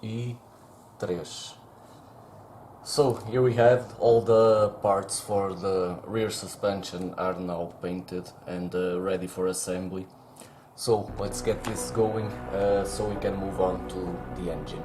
e 3. So here we have all the parts for the rear suspension are now painted and ready for assembly. So let's get this going so we can move on to the engine.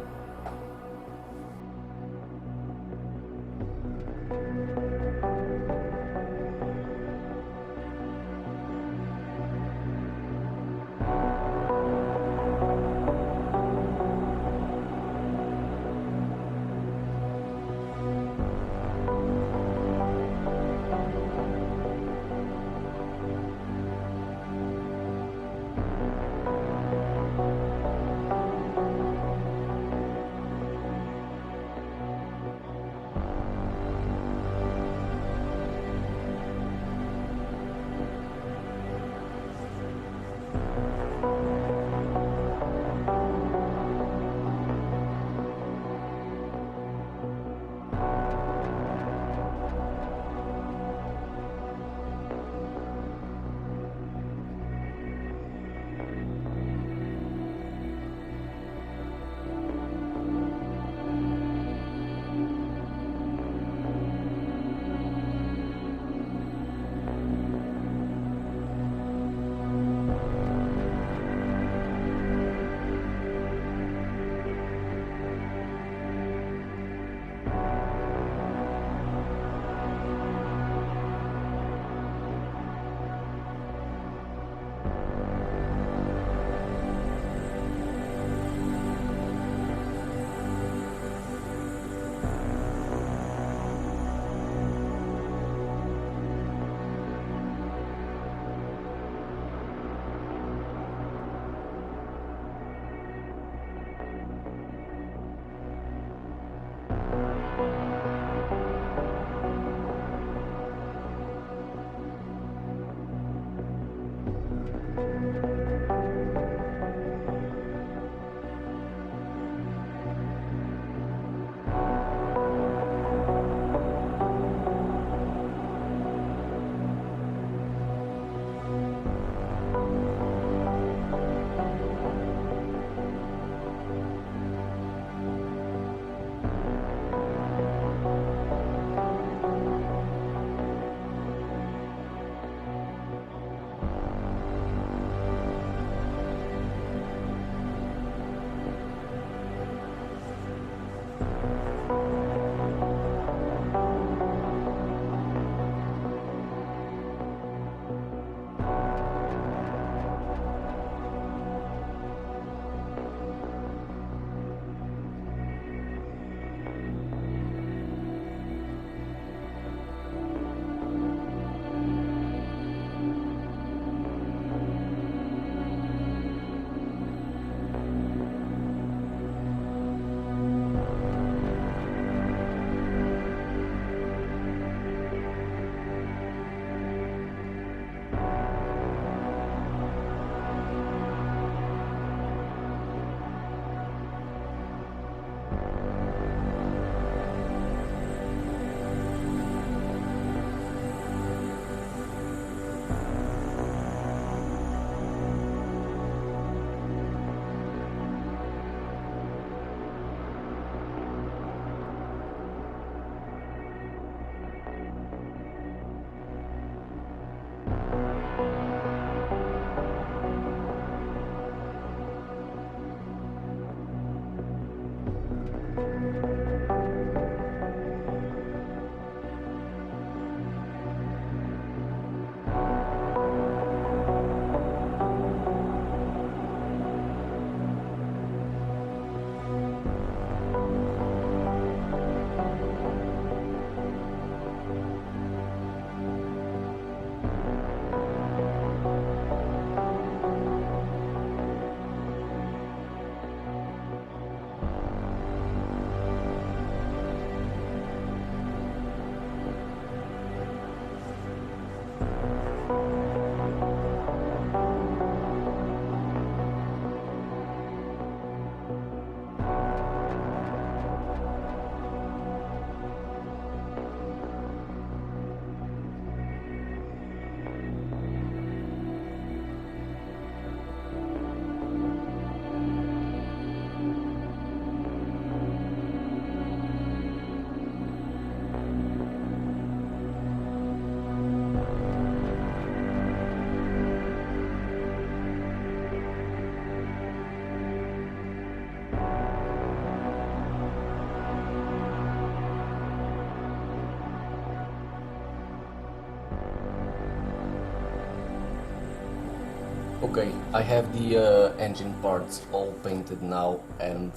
Okay, I have the engine parts all painted now, and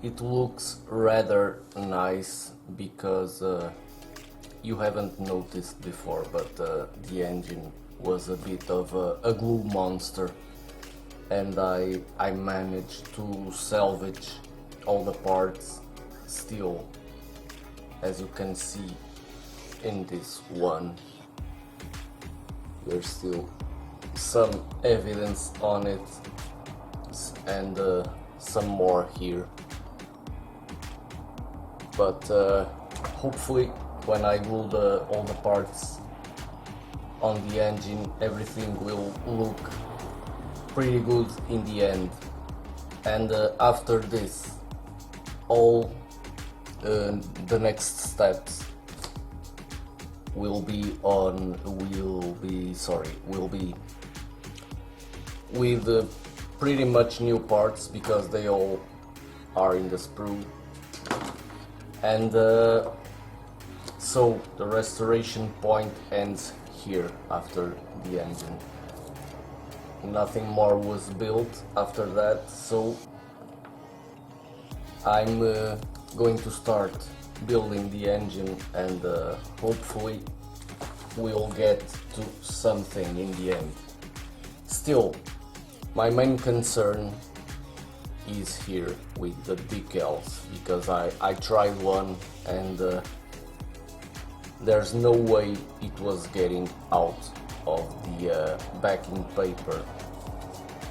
it looks rather nice because you haven't noticed before, but the engine was a bit of a glue monster, and I managed to salvage all the parts still, as you can see in this one. There's still some evidence on it, and some more here, but hopefully when I glue all the parts on the engine, everything will look pretty good in the end. And after this, all the next steps will be with pretty much new parts, because they all are in the sprue. And so the restoration point ends here after the engine. Nothing more was built after that, so I'm going to start building the engine, and hopefully we'll get to something in the end. Still, my main concern is here with the decals, because I tried one, and there's no way it was getting out of the backing paper.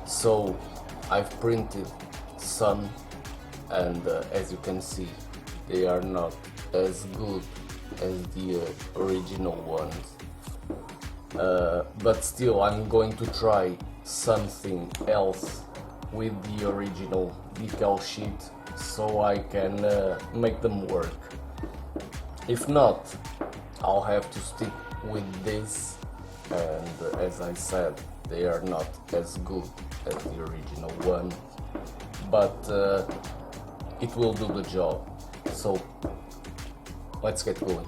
So I've printed some, and as you can see, they are not as good as the original ones. But still, I'm going to try something else with the original decal sheet, so I can make them work. If not, I'll have to stick with this, and as I said, they are not as good as the original one, but it will do the job. So let's get going.